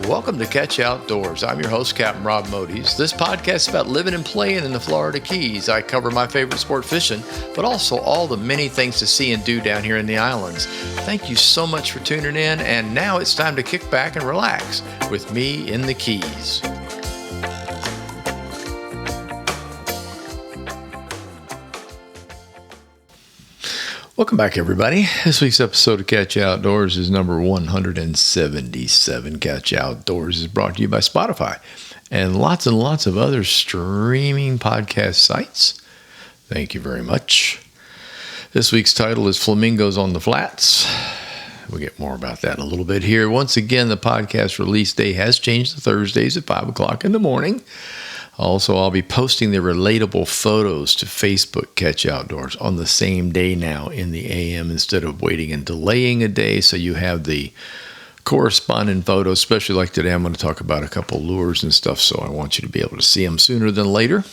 welcome to Catch Outdoors. I'm your host, Captain Rob Modies. This podcast is about living and playing in the Florida Keys. I cover my favorite sport, fishing, but also all the many things to see and do down here in the islands. Thank you so much for tuning in, and now it's time to kick back and relax with me in the Keys. Welcome back, everybody. This week's episode of Catch Outdoors is number 177. Catch Outdoors is brought to you by Spotify and lots of other streaming podcast sites. Thank you very much. This week's title is Flamingos on the Flats. We'll get more about that in a little bit here. Once again, the podcast release day has changed to Thursdays at 5 o'clock in the morning. Also, I'll be posting the relatable photos to Facebook Catch Outdoors on the same day now in the AM instead of waiting and delaying a day. So you have the corresponding photos, especially like today. I'm going to talk about a couple lures and stuff, so I want you to be able to see them sooner than later.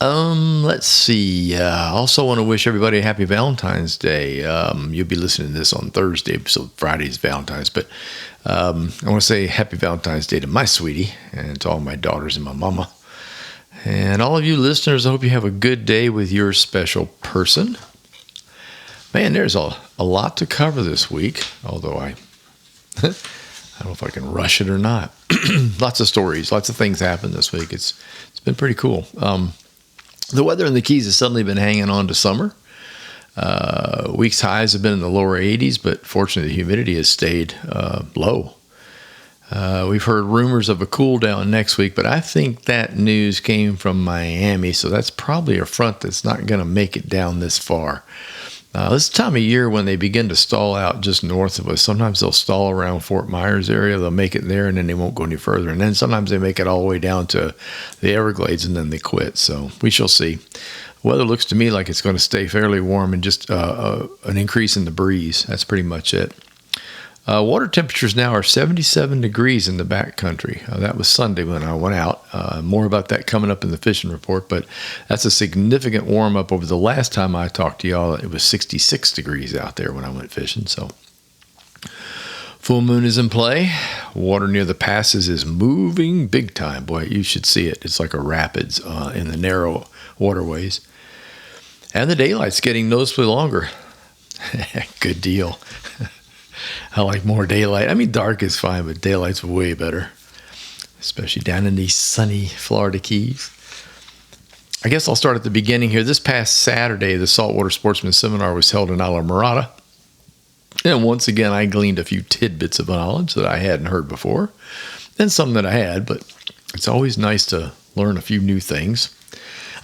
Let's see. I also want to wish everybody a happy Valentine's Day. You'll be listening to this on Thursday, so Friday's Valentine's. But I want to say happy Valentine's Day to my sweetie and to all my daughters and my mama. And all of you listeners, I hope you have a good day with your special person. Man, there's a lot to cover this week, although I don't know if I can rush it or not. Lots of stories, lots of things happened this week. It's been pretty cool. The weather in the Keys has suddenly been hanging on to summer. Week's highs have been in the lower 80s, but fortunately the humidity has stayed low. We've heard rumors of a cool down next week, but I think that news came from Miami, so that's probably a front that's not going to make it down this far. This time of year when they begin to stall out just north of us, sometimes they'll stall around Fort Myers area, they'll make it there, and then they won't go any further. And then sometimes they make it all the way down to the Everglades, and then they quit. So we shall see. Weather looks to me like it's going to stay fairly warm and just an increase in the breeze. That's pretty much it. Water temperatures now are 77 degrees in the backcountry. That was Sunday when I went out. More about that coming up in the fishing report, but that's a significant warm up over the last time I talked to y'all. It was 66 degrees out there when I went fishing. So full moon is in play. Water near the passes is moving big time. Boy, you should see it. It's like a rapids in the narrow waterways. And the daylight's getting noticeably longer. Good deal. I like more daylight. I mean, dark is fine, but daylight's way better, especially down in these sunny Florida Keys. I guess I'll start at the beginning here. This past Saturday, the Saltwater Sportsman seminar was held in Isla Mirada. And once again, I gleaned a few tidbits of knowledge that I hadn't heard before, and some that I had, but it's always nice to learn a few new things.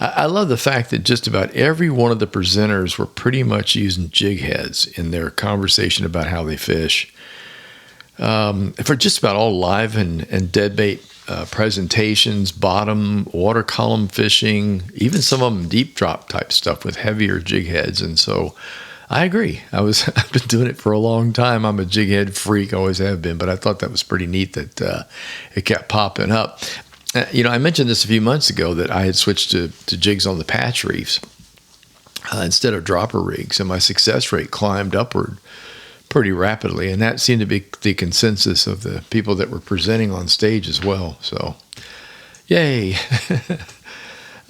I love the fact that just about every one of the presenters were pretty much using jig heads in their conversation about how they fish. For just about all live and deadbait presentations, bottom, water column fishing, even some of them deep drop type stuff with heavier jig heads. And so I agree. I've been doing it for a long time. I'm a jig head freak, always have been, but I thought that was pretty neat that it kept popping up. I mentioned this a few months ago that I had switched to jigs on the patch reefs instead of dropper rigs, and my success rate climbed upward pretty rapidly, and that seemed to be the consensus of the people that were presenting on stage as well. So, yay!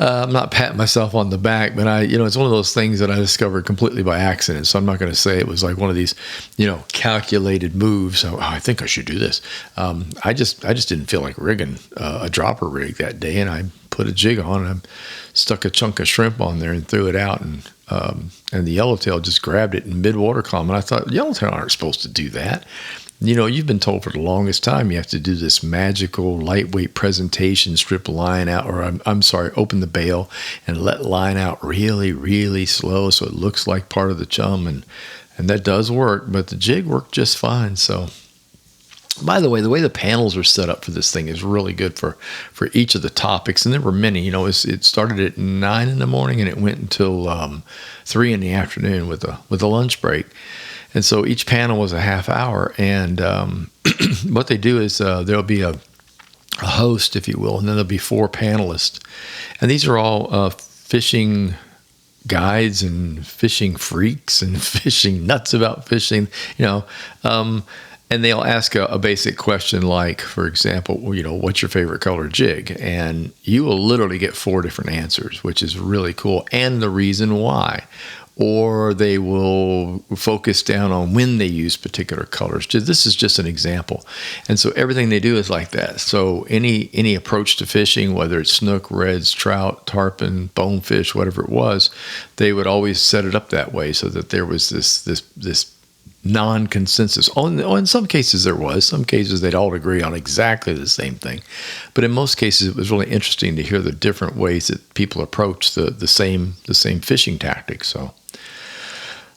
I'm not patting myself on the back, but it's one of those things that I discovered completely by accident. So I'm not going to say it was like one of these, calculated moves. So I think I should do this. I just didn't feel like rigging a dropper rig that day, and I put a jig on and I stuck a chunk of shrimp on there and threw it out, and the yellowtail just grabbed it in mid water column. And I thought, yellowtail aren't supposed to do that. You've been told for the longest time you have to do this magical lightweight presentation, strip line out, or open the bail and let line out really, really slow so it looks like part of the chum, and that does work, but the jig worked just fine. So, by the way the panels are set up for this thing is really good for each of the topics, and there were many. It started at 9 in the morning and it went until 3 in the afternoon with a lunch break. And so each panel was a half hour, and what they do is there'll be a host, if you will, and then there'll be 4 panelists. And these are all fishing guides and fishing freaks and fishing nuts about fishing, And they'll ask a basic question like, for example, well, what's your favorite color jig? And you will literally get 4 different answers, which is really cool, and the reason why. Or they will focus down on when they use particular colors. This is just an example. And so everything they do is like that. So any approach to fishing, whether it's snook, reds, trout, tarpon, bonefish, whatever it was, they would always set it up that way so that there was this non-consensus. In some cases there was. Some cases they'd all agree on exactly the same thing. But in most cases it was really interesting to hear the different ways that people approach the same fishing tactics. So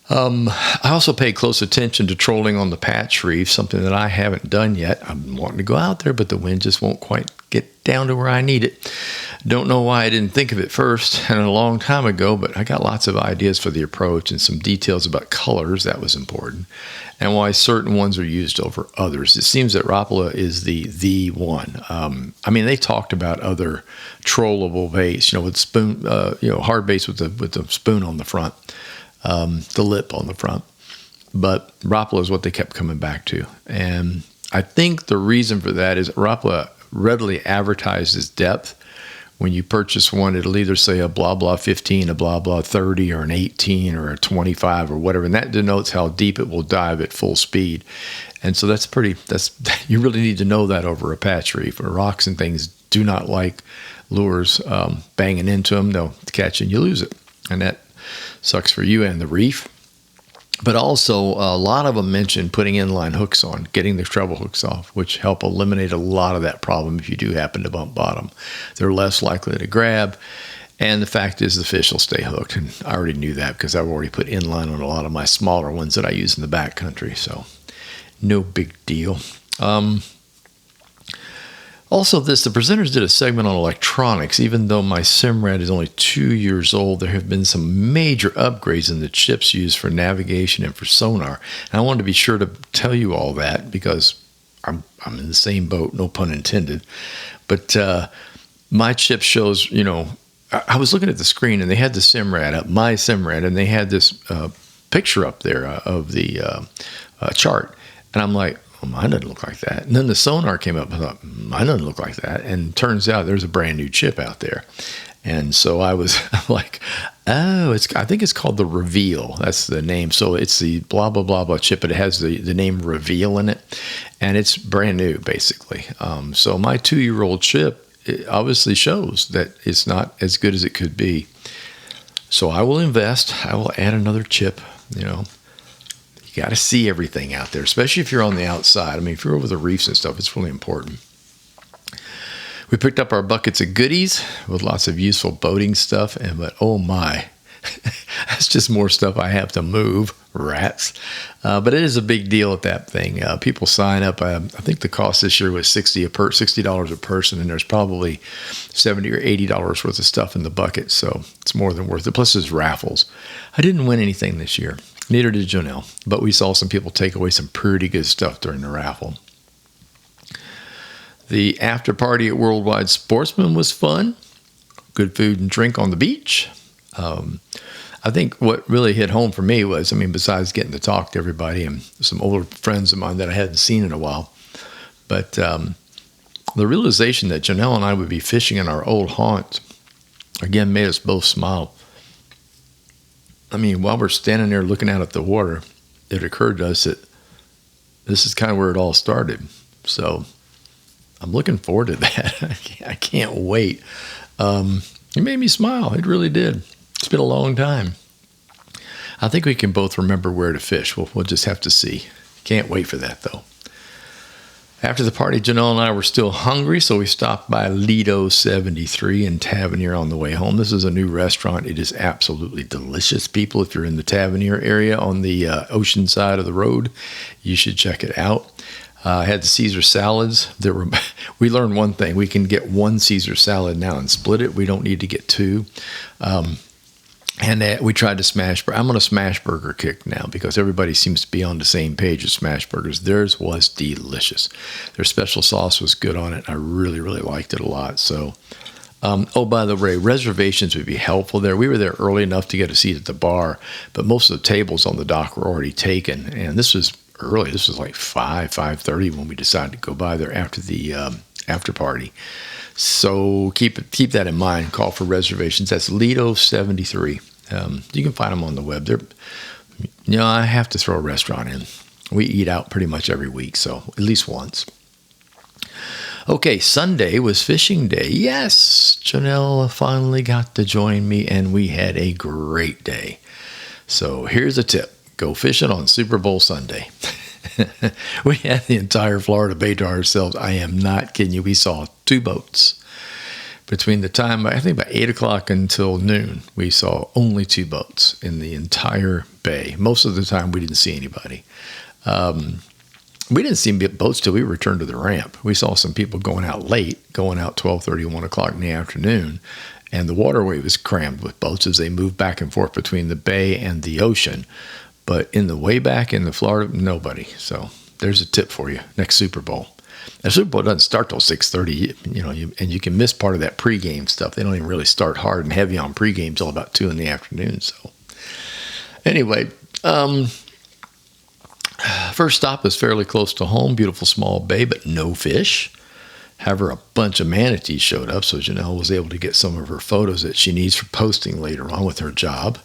I also pay close attention to trolling on the patch reef, something that I haven't done yet. I'm wanting to go out there, but the wind just won't quite get down to where I need it. Don't know why I didn't think of it first and a long time ago, but I got lots of ideas for the approach and some details about colors. That was important. And why certain ones are used over others. It seems that Rapala is the one. They talked about other trollable baits, with spoon, hard baits with the spoon on the front. The lip on the front. But Rapala is what they kept coming back to. And I think the reason for that is Rapala readily advertises depth. When you purchase one, it'll either say a blah blah 15, a blah blah 30, or an 18, or a 25, or whatever. And that denotes how deep it will dive at full speed. And so you really need to know that over a patch reef. Or rocks and things do not like lures banging into them. They'll catch and you lose it. And that sucks for you and the reef. But also, a lot of them mention putting inline hooks on, getting the treble hooks off, which help eliminate a lot of that problem if you do happen to bump bottom. They're less likely to grab, and the fact is the fish will stay hooked. And I already knew that because I've already put inline on a lot of my smaller ones that I use in the backcountry, so no big deal. Also, the presenters did a segment on electronics. Even though my Simrad is only 2 years old, there have been some major upgrades in the chips used for navigation and for sonar. And I wanted to be sure to tell you all that because I'm in the same boat, no pun intended. But my chip shows, I was looking at the screen and they had the Simrad up, my Simrad, and they had this picture up there of the chart. And I'm like, mine doesn't look like that. And then the sonar came up. I thought, mine doesn't look like that. And turns out there's a brand new chip out there. And so I'm like, I think it's called the Reveal. That's the name. So it's the blah, blah, blah, blah chip. It has the name Reveal in it. And it's brand new, basically. So my 2-year-old chip it obviously shows that it's not as good as it could be. So I will invest. I will add another chip, You got to see everything out there, especially if you're on the outside. If you're over the reefs and stuff, it's really important. We picked up our buckets of goodies with lots of useful boating stuff, but oh my, that's just more stuff I have to move, rats. But it is a big deal at that thing. People sign up. I think the cost this year was $60 a person, and there's probably $70 or $80 worth of stuff in the bucket, so it's more than worth it. Plus there's raffles. I didn't win anything this year. Neither did Jonelle, but we saw some people take away some pretty good stuff during the raffle. The after party at Worldwide Sportsman was fun. Good food and drink on the beach. I think what really hit home for me was, besides getting to talk to everybody and some older friends of mine that I hadn't seen in a while, but the realization that Jonelle and I would be fishing in our old haunt, again, made us both smile. While we're standing there looking out at the water, it occurred to us that this is kind of where it all started. So I'm looking forward to that. I can't wait. It made me smile. It really did. It's been a long time. I think we can both remember where to fish. We'll just have to see. Can't wait for that, though. After the party, Janelle and I were still hungry, so we stopped by Lido 73 in Tavernier on the way home. This is a new restaurant. It is absolutely delicious. People, if you're in the Tavernier area on the ocean side of the road, you should check it out. I had the Caesar salads. We learned one thing. We can get one Caesar salad now and split it. We don't need to get two. And we tried to smash. I'm on a smash burger kick now because everybody seems to be on the same page as smash burgers. Theirs was delicious. Their special sauce was good on it. I really, really liked it a lot. So, by the way, reservations would be helpful there. We were there early enough to get a seat at the bar, but most of the tables on the dock were already taken. And this was early. This was like 5:30 when we decided to go by there after the after party. So keep that in mind. Call for reservations. That's Lido 73. You can find them on the web. I have to throw a restaurant in. We eat out pretty much every week, so at least once. Okay, Sunday was fishing day. Yes, Janelle finally got to join me, and we had a great day. So here's a tip. Go fishing on Super Bowl Sunday. We had the entire Florida Bay to ourselves. I am not kidding you. We saw 2 boats. Between the time, I think about 8 o'clock until noon, we saw only 2 boats in the entire bay. Most of the time, we didn't see anybody. We didn't see boats till we returned to the ramp. We saw some people going out late, going out 12:30, 1 o'clock in the afternoon, and the waterway was crammed with boats as they moved back and forth between the bay and the ocean. But in the way back in the Florida, nobody. So there's a tip for you next Super Bowl. The Super Bowl doesn't start till 6:30, and you can miss part of that pregame stuff. They don't even really start hard and heavy on pregame till about 2 in the afternoon. So anyway, first stop was fairly close to home, beautiful small bay, but no fish. However, a bunch of manatees showed up, so Janelle was able to get some of her photos that she needs for posting later on with her job.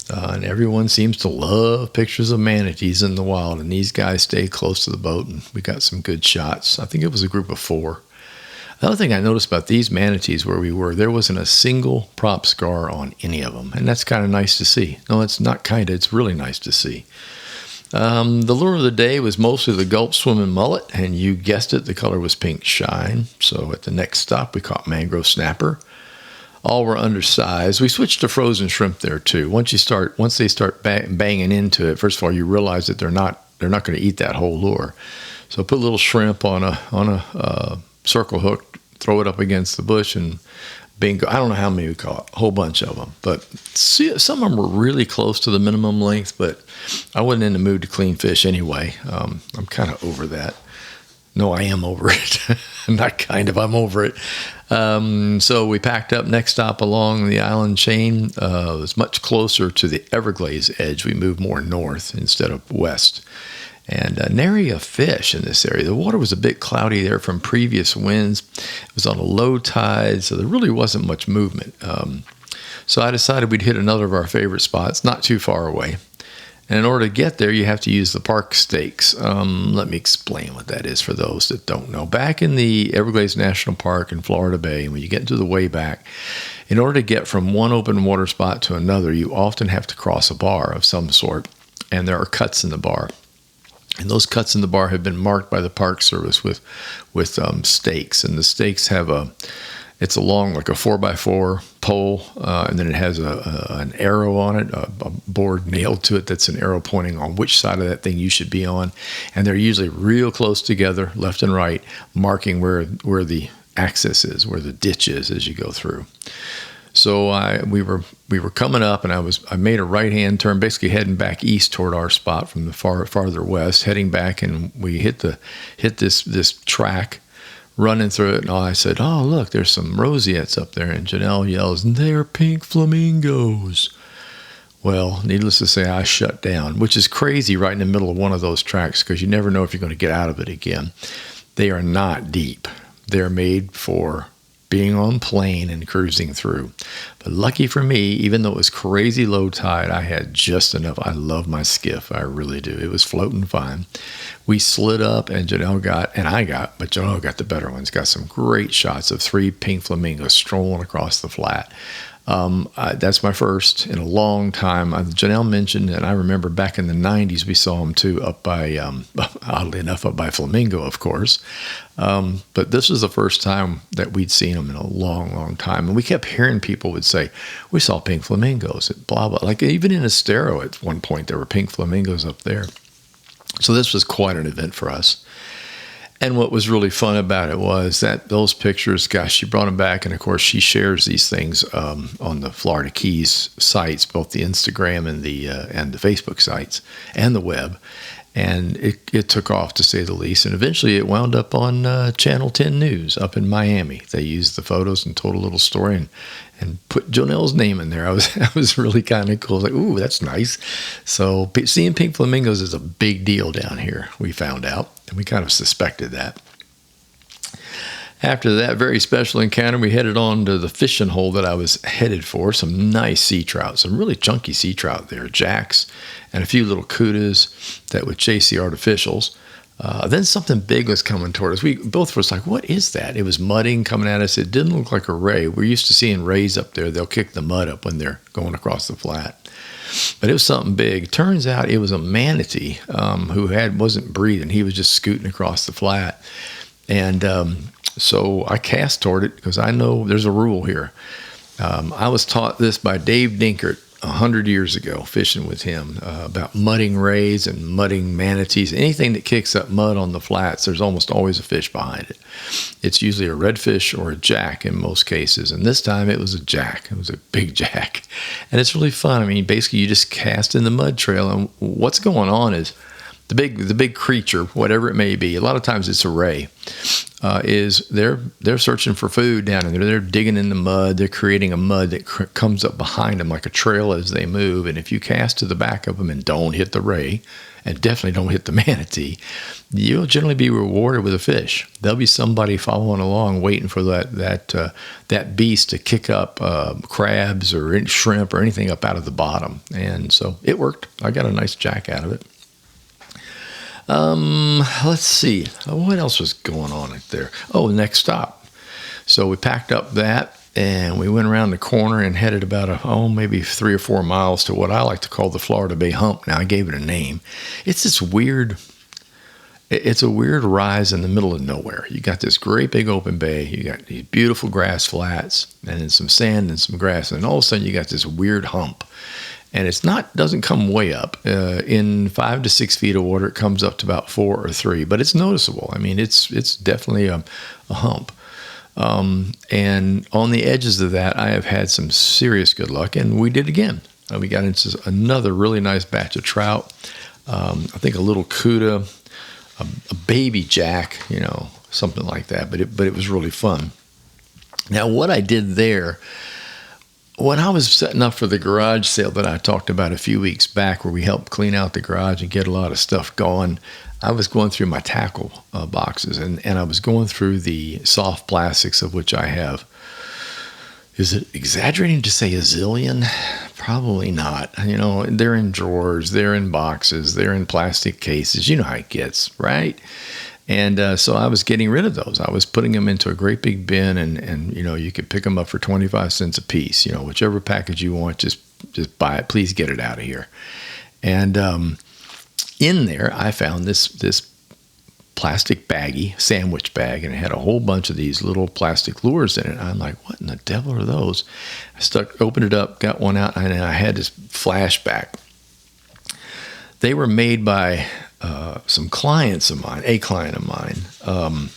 And everyone seems to love pictures of manatees in the wild, and these guys stay close to the boat, and we got some good shots. I think it was a group of 4. The other thing I noticed about these manatees where we were, there wasn't a single prop scar on any of them, and that's kind of nice to see. No, it's not kind of, it's really nice to see. The lure of the day was mostly the Gulp swimming mullet, and you guessed it, the color was pink shine. So at the next stop, we caught mangrove snapper. All were undersized. We switched to frozen shrimp there too. Once they start banging into it, first of all, you realize that they're not going to eat that whole lure. So put a little shrimp on a circle hook, throw it up against the bush, and bingo. I don't know how many we caught, a whole bunch of them. But some of them were really close to the minimum length, but I wasn't in the mood to clean fish anyway. I'm kind of over that. No, I am over it. Not kind of, I'm over it. So we packed up. Next stop along the island chain was much closer to the Everglades edge. We moved more north instead of west. And nary a fish in this area. The water was a bit cloudy there from previous winds. It was on a low tide, so there really wasn't much movement. So I decided we'd hit another of our favorite spots, not too far away. And in order to get there, you have to use the park stakes. Let me explain what that is for those that don't know. Back in the Everglades National Park in Florida Bay, when you get into the way back, in order to get from one open water spot to another, you often have to cross a bar of some sort, and there are cuts in the bar. And those cuts in the bar have been marked by the Park Service with stakes. And the stakes have it's along like a 4x4 pole, and then it has an arrow on it, a board nailed to it that's an arrow pointing on which side of that thing you should be on. And they're usually real close together, left and right, marking where the access is, where the ditch is as you go through. So we were coming up, and I made a right-hand turn, basically heading back east toward our spot from the farther west, heading back, and we hit this track, running through it, and I said, "Oh, look, there's some roseates up there," and Janelle yells, "They're pink flamingos." Well, needless to say, I shut down, which is crazy right in the middle of one of those tracks because you never know if you're going to get out of it again. They are not deep. They're made for being on plane and cruising through. But lucky for me, even though it was crazy low tide, I had just enough. I love my skiff. I really do. It was floating fine. We slid up, and Janelle got the better ones. Got some great shots of 3 pink flamingos strolling across the flat. That's my first in a long time. Janelle mentioned, and I remember back in the 90s, we saw them too up by, oddly enough, up by Flamingo, of course. But this was the first time that we'd seen them in a long, long time. And we kept hearing people would say, "We saw pink flamingos," at blah, blah. Like even in Estero at one point, there were pink flamingos up there. So this was quite an event for us. And what was really fun about it was that those pictures, gosh, she brought them back. And of course, she shares these things on the Florida Keys sites, both the Instagram and the Facebook sites and the web. And it took off, to say the least. And eventually it wound up on Channel 10 News up in Miami. They used the photos and told a little story and put Jonelle's name in there. I was really kind of cool. Like, ooh, that's nice. So seeing pink flamingos is a big deal down here, we found out. And we kind of suspected that. After that very special encounter, we headed on to the fishing hole that I was headed for. Some nice sea trout, some really chunky sea trout there, jacks, and a few little cudas that would chase the artificials. Then something big was coming toward us. We both were like, what is that? It was mudding coming at us. It didn't look like a ray. We're used to seeing rays up there. They'll kick the mud up when they're going across the flat. But it was something big. Turns out it was a manatee who wasn't breathing. He was just scooting across the flat. And so I cast toward it because I know there's a rule here. I was taught this by Dave Dinkert 100 years ago, fishing with him, about mudding rays and mudding manatees. Anything that kicks up mud on the flats, there's almost always a fish behind it. It's usually a redfish or a jack in most cases. And this time it was a jack. It was a big jack. And it's really fun. I mean, basically you just cast in the mud trail. And what's going on is the big creature, whatever it may be, a lot of times it's a ray, is they're searching for food down in there. They're digging in the mud. They're creating a mud that comes up behind them like a trail as they move. And if you cast to the back of them and don't hit the ray, and definitely don't hit the manatee, you'll generally be rewarded with a fish. There'll be somebody following along waiting for that beast to kick up crabs or shrimp or anything up out of the bottom. And so it worked. I got a nice jack out of it. Let's see. What else was going on there? Oh, next stop. So we packed up that and we went around the corner and headed about maybe 3 or 4 miles to what I like to call the Florida Bay Hump. Now I gave it a name. It's a weird rise in the middle of nowhere. You got this great big open bay. You got these beautiful grass flats and then some sand and some grass. And all of a sudden you got this weird hump. And doesn't come way up. In 5 to 6 feet of water, it comes up to about 4 or 3, but it's noticeable. I mean, it's definitely a hump. And on the edges of that, I have had some serious good luck, and we did again. We got into another really nice batch of trout. I think a little cuda, a baby jack, something like that. But it was really fun. Now, what I did there, when I was setting up for the garage sale that I talked about a few weeks back, where we helped clean out the garage and get a lot of stuff going, I was going through my tackle boxes and I was going through the soft plastics, of which I have. Is it exaggerating to say a zillion? Probably not. They're in drawers, they're in boxes, they're in plastic cases. You know how it gets, right? And so I was getting rid of those. I was putting them into a great big bin, and you could pick them up for 25 cents a piece. Whichever package you want, just buy it. Please get it out of here. And in there, I found this plastic baggie, sandwich bag, and it had a whole bunch of these little plastic lures in it. I'm like, what in the devil are those? I opened it up, got one out, and I had this flashback. They were made by some clients of mine, a client of mine.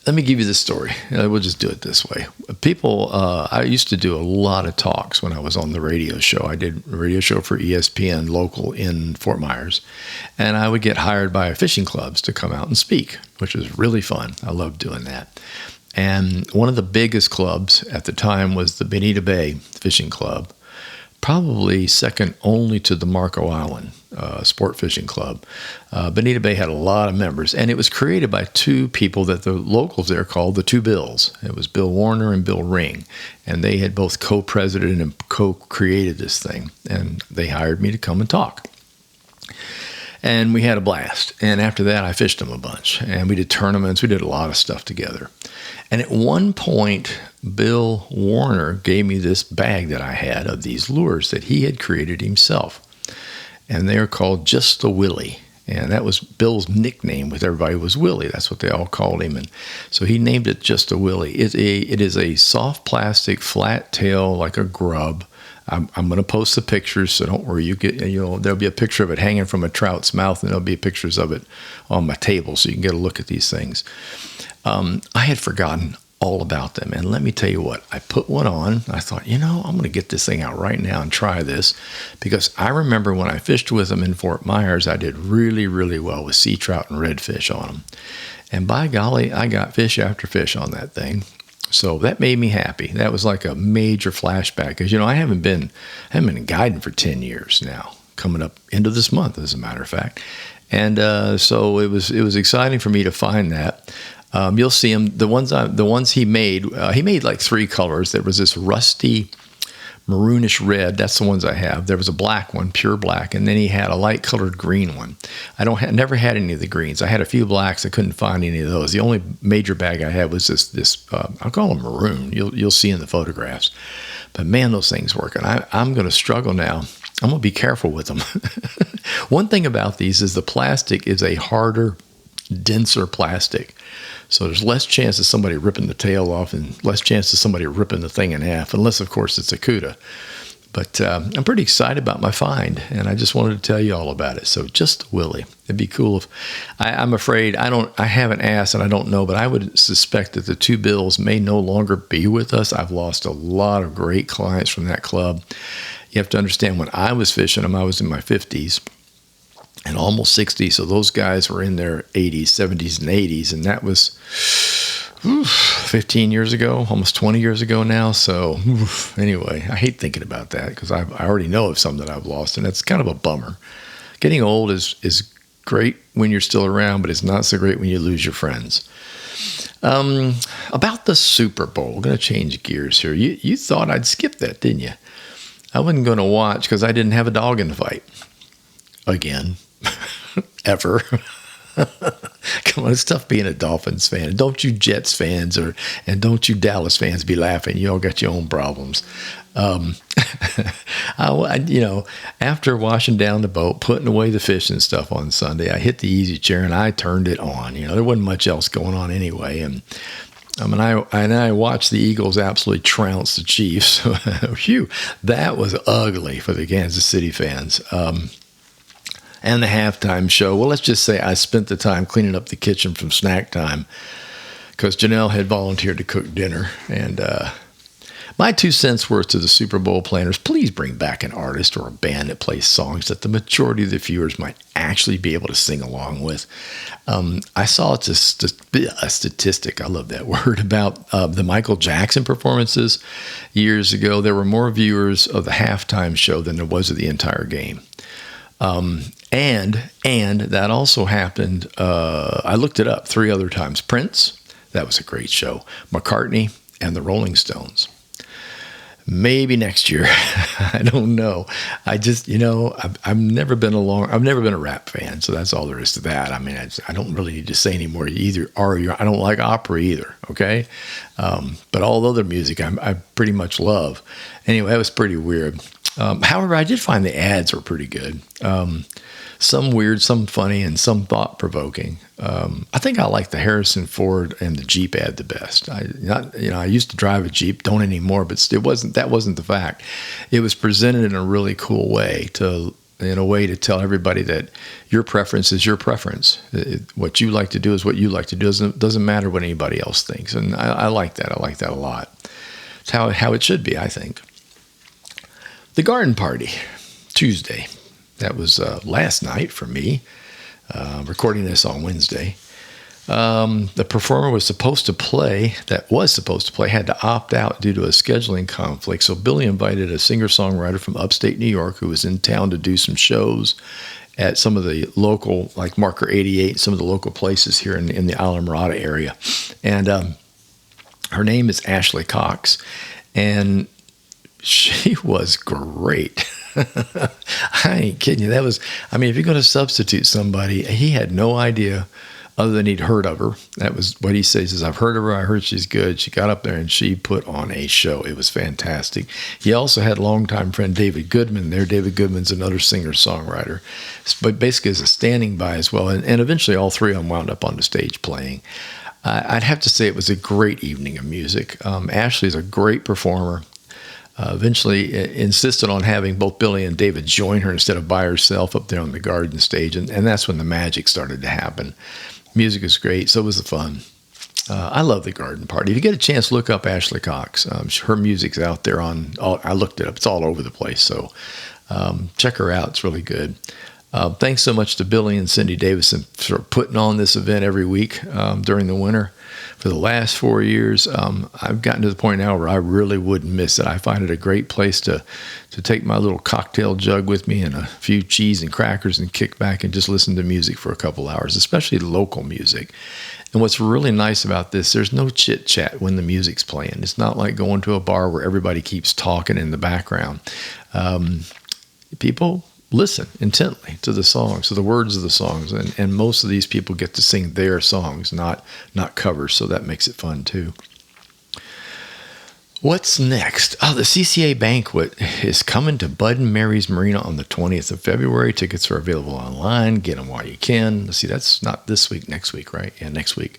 Let me give you this story. We'll just do it this way. I used to do a lot of talks when I was on the radio show. I did a radio show for ESPN local in Fort Myers, and I would get hired by fishing clubs to come out and speak, which was really fun. I loved doing that. And one of the biggest clubs at the time was the Bonita Bay Fishing Club, probably second only to the Marco Island Sport Fishing Club. Bonita Bay had a lot of members, and it was created by two people that the locals there called the Two Bills. It was Bill Warner and Bill Ring, and they had both co-president and co-created this thing, and they hired me to come and talk. And we had a blast. And after that, I fished them a bunch, and we did tournaments. We did a lot of stuff together. And at one point, Bill Warner gave me this bag that I had of these lures that he had created himself. And they are called Just a Willie. And that was Bill's nickname with everybody was Willie. That's what they all called him. And so he named it Just a Willie. It is a soft plastic flat tail like a grub. I'm going to post the pictures, so don't worry. There'll be a picture of it hanging from a trout's mouth, and there'll be pictures of it on my table, so you can get a look at these things. I had forgotten all about them. And let me tell you what, I put one on. I thought, I'm going to get this thing out right now and try this, because I remember when I fished with them in Fort Myers, I did really, really well with sea trout and redfish on them. And by golly, I got fish after fish on that thing. So that made me happy. That was like a major flashback, because, I haven't been guiding for 10 years now, coming up into this month, as a matter of fact. And so it was exciting for me to find that. You'll see him. The ones he made like 3 colors. There was this rusty maroonish red. That's the ones I have. There was a black one, pure black, and then he had a light colored green one. Never had any of the greens. I had a few blacks. I couldn't find any of those. The only major bag I had was this I'll call them maroon. You'll see in the photographs. But man, those things work. And I'm going to struggle now. I'm going to be careful with them. One thing about these is the plastic is a harder, denser plastic. So there's less chance of somebody ripping the tail off and less chance of somebody ripping the thing in half, unless, of course, it's a CUDA. But I'm pretty excited about my find, and I just wanted to tell you all about it. So just Willie. It'd be cool if I'm afraid I haven't asked and I don't know, but I would suspect that the 2 Bills may no longer be with us. I've lost a lot of great clients from that club. You have to understand, when I was fishing them, I was in my 50s. And almost 60, so those guys were in their 80s, 70s, and 80s, and that was 15 years ago, almost 20 years ago now. So anyway, I hate thinking about that, because I already know of some that I've lost, and that's kind of a bummer. Getting old is great when you're still around, but it's not so great when you lose your friends. About the Super Bowl, we're going to change gears here. You thought I'd skip that, didn't you? I wasn't going to watch because I didn't have a dog in the fight. Again. Ever. Come on, it's tough being a Dolphins fan. Don't you Jets fans and don't you Dallas fans be laughing. You all got your own problems. After washing down the boat, putting away the fish and stuff on Sunday, I hit the easy chair and I turned it on. There wasn't much else going on anyway. And I watched the Eagles absolutely trounce the Chiefs. Phew, that was ugly for the Kansas City fans. And the halftime show. Well, let's just say I spent the time cleaning up the kitchen from snack time, because Janelle had volunteered to cook dinner. And my 2 cents worth to the Super Bowl planners: please bring back an artist or a band that plays songs that the majority of the viewers might actually be able to sing along with. I saw a statistic, I love that word, about the Michael Jackson performances years ago. There were more viewers of the halftime show than there was of the entire game. And that also happened, I looked it up 3 other times. Prince, that was a great show. McCartney, and the Rolling Stones. Maybe next year. I don't know. I just, I've never been a rap fan, so that's all there is to that. I mean, I don't really need to say anymore. I don't like opera either, okay? But all the other music I pretty much love. Anyway, that was pretty weird. However, I did find the ads were pretty good. Some weird, some funny, and some thought-provoking. I think I like the Harrison Ford and the Jeep ad the best. I used to drive a Jeep, don't anymore, but that wasn't the fact. It was presented in a really cool way to tell everybody that your preference is your preference. What you like to do is what you like to do. It doesn't matter what anybody else thinks, and I like that. I like that a lot. It's how it should be, I think. The garden party, Tuesday. That was last night for me, recording this on Wednesday. The performer was supposed to play, had to opt out due to a scheduling conflict. So Billy invited a singer-songwriter from upstate New York who was in town to do some shows at some of the local, like Marker 88, some of the local places here in the Islamorada area. And her name is Ashley Cox. And she was great. I ain't kidding you. If you're going to substitute somebody, he had no idea other than he'd heard of her. That was what he says, I've heard of her. I heard she's good. She got up there and she put on a show. It was fantastic. He also had longtime friend David Goodman there. David Goodman's another singer-songwriter, but basically as a standing by as well. And eventually all 3 of them wound up on the stage playing. I'd have to say it was a great evening of music. Ashley's a great performer. Eventually insisted on having both Billy and David join her instead of by herself up there on the garden stage. And that's when the magic started to happen. Music is great. So was the fun. I love the Garden Party. If you get a chance, look up Ashley Cox. Her music's out there I looked it up. It's all over the place. So check her out. It's really good. Thanks so much to Billy and Cindy Davison for putting on this event every week during the winter. For the last 4 years, I've gotten to the point now where I really wouldn't miss it. I find it a great place to take my little cocktail jug with me and a few cheese and crackers and kick back and just listen to music for a couple hours, especially local music. And what's really nice about this, there's no chit chat when the music's playing. It's not like going to a bar where everybody keeps talking in the background. People listen intently to the songs, to the words of the songs, and most of these people get to sing their songs, not covers, so that makes it fun too. What's next? The CCA banquet is coming to Bud and Mary's Marina on the 20th of February. Tickets are available online. Get them while you can. See, that's not this week, next week, right? Yeah, next week.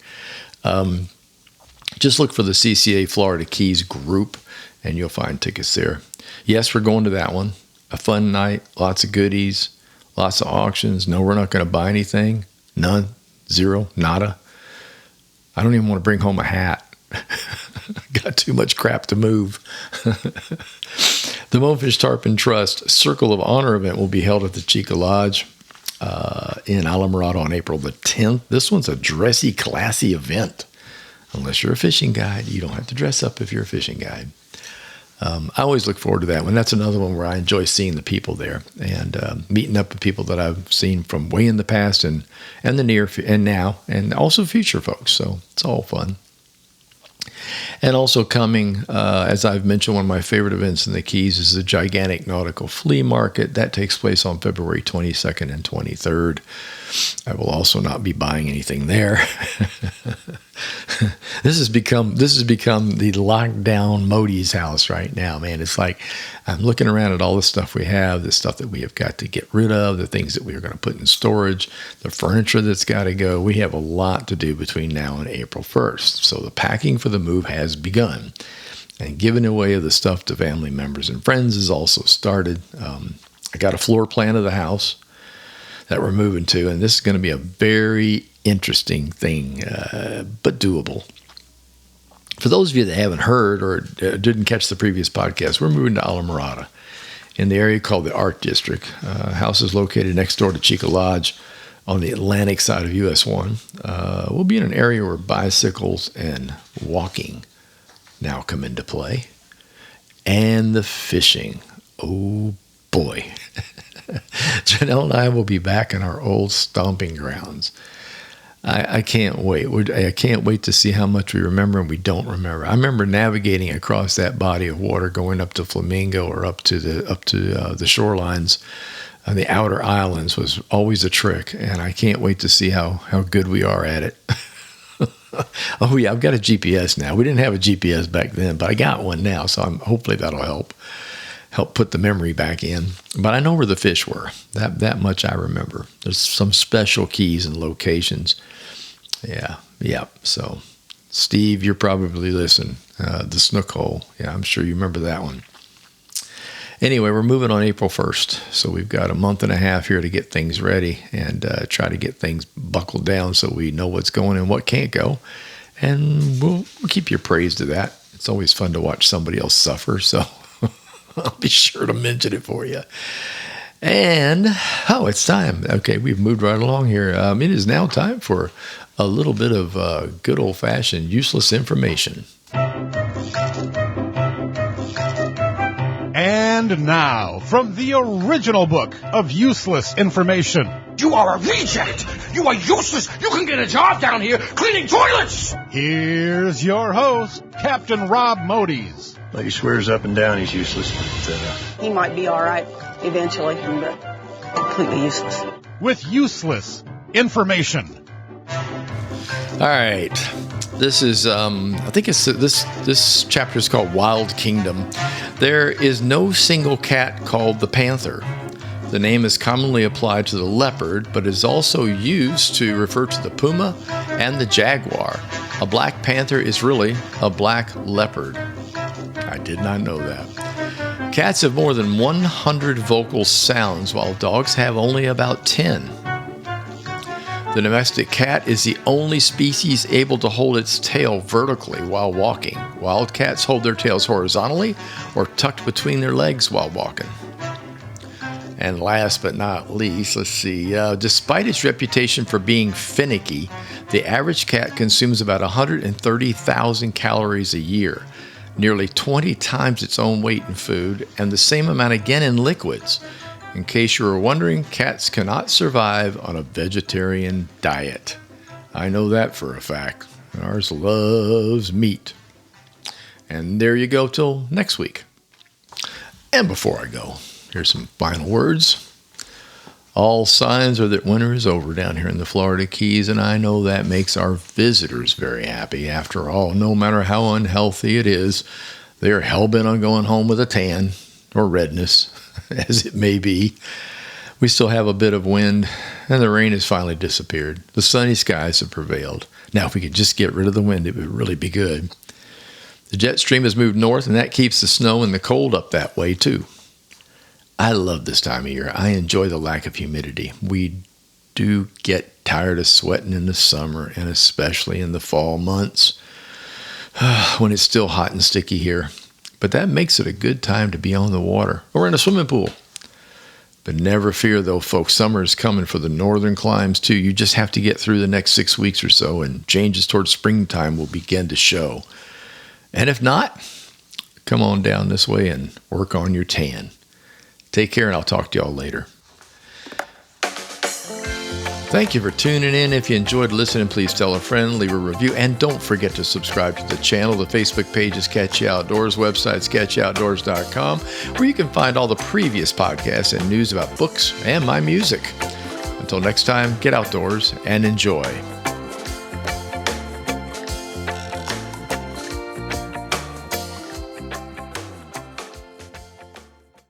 Just look for the CCA Florida Keys group, and you'll find tickets there. Yes, we're going to that one. A fun night, lots of goodies, lots of auctions. No, we're not going to buy anything. None, zero, nada. I don't even want to bring home a hat. Got too much crap to move. The Bonefish Tarpon Trust Circle of Honor event will be held at the Chica Lodge in Alamorado on April the 10th. This one's a dressy, classy event. Unless you're a fishing guide, you don't have to dress up if you're a fishing guide. I always look forward to that one. That's another one where I enjoy seeing the people there and meeting up with people that I've seen from way in the past and the near and now, and also future folks. So it's all fun. And also coming, as I've mentioned, one of my favorite events in the Keys is the gigantic nautical flea market. That takes place on February 22nd and 23rd. I will also not be buying anything there. This has become the lockdown Modi's house right now, man. It's like I'm looking around at all the stuff we have, the stuff that we have got to get rid of, the things that we are going to put in storage, the furniture that's got to go. We have a lot to do between now and April 1st. So the packing for the move has begun. And giving away of the stuff to family members and friends has also started. I got a floor plan of the house that we're moving to, and this is going to be a very interesting thing, but doable. For those of you that haven't heard or didn't catch the previous podcast, we're moving to Alamorado in the area called the Art District. House is located next door to Chica Lodge on the Atlantic side of US 1. We'll be in an area where bicycles and walking now come into play, and the fishing. Oh boy. Janelle and I will be back in our old stomping grounds. I can't wait. I can't wait to see how much we remember and we don't remember. I remember navigating across that body of water, going up to Flamingo or up to the shorelines. The outer islands was always a trick, and I can't wait to see how good we are at it. Oh yeah, I've got a GPS now. We didn't have a GPS back then, but I got one now, so hopefully that'll help put the memory back in. But I know where the fish were. That much I remember. There's some special keys and locations. Yeah. So, Steve, you're probably listening. The Snook Hole. Yeah, I'm sure you remember that one. Anyway, we're moving on April 1st. So we've got a month and a half here to get things ready and try to get things buckled down so we know what's going and what can't go. And we'll keep you appraised of that. It's always fun to watch somebody else suffer. So I'll be sure to mention it for you. And, it's time. Okay, we've moved right along here. It is now time for a little bit of good old-fashioned useless information. And now, from the original book of useless information. You are a reject! You are useless! You can get a job down here cleaning toilets! Here's your host, Captain Rob Modies. Well, he swears up and down he's useless, but he might be all right eventually, but completely useless. With useless information. All right. This is, I think it's this chapter is called Wild Kingdom. There is no single cat called the panther. The name is commonly applied to the leopard, but is also used to refer to the puma and the jaguar. A black panther is really a black leopard. I did not know that. Cats have more than 100 vocal sounds, while dogs have only about 10. The domestic cat is the only species able to hold its tail vertically while walking. Wild cats hold their tails horizontally or tucked between their legs while walking. And last but not least, let's see, despite its reputation for being finicky, the average cat consumes about 130,000 calories a year, nearly 20 times its own weight in food, and the same amount again in liquids. In case you were wondering, cats cannot survive on a vegetarian diet. I know that for a fact. Ours loves meat. And there you go till next week. And before I go, here's some final words. All signs are that winter is over down here in the Florida Keys, and I know that makes our visitors very happy. After all, no matter how unhealthy it is, they are hell-bent on going home with a tan or redness, as it may be. We still have a bit of wind, and the rain has finally disappeared. The sunny skies have prevailed. Now, if we could just get rid of the wind, it would really be good. The jet stream has moved north, and that keeps the snow and the cold up that way, too. I love this time of year. I enjoy the lack of humidity. We do get tired of sweating in the summer, and especially in the fall months when it's still hot and sticky here. But that makes it a good time to be on the water or in a swimming pool. But never fear, though, folks. Summer is coming for the northern climes, too. You just have to get through the next 6 weeks or so, and changes towards springtime will begin to show. And if not, come on down this way and work on your tan. Take care, and I'll talk to y'all later. Thank you for tuning in. If you enjoyed listening, please tell a friend, leave a review, and don't forget to subscribe to the channel. The Facebook page is Catchy Outdoors, website is catchyoutdoors.com, where you can find all the previous podcasts and news about books and my music. Until next time, get outdoors and enjoy.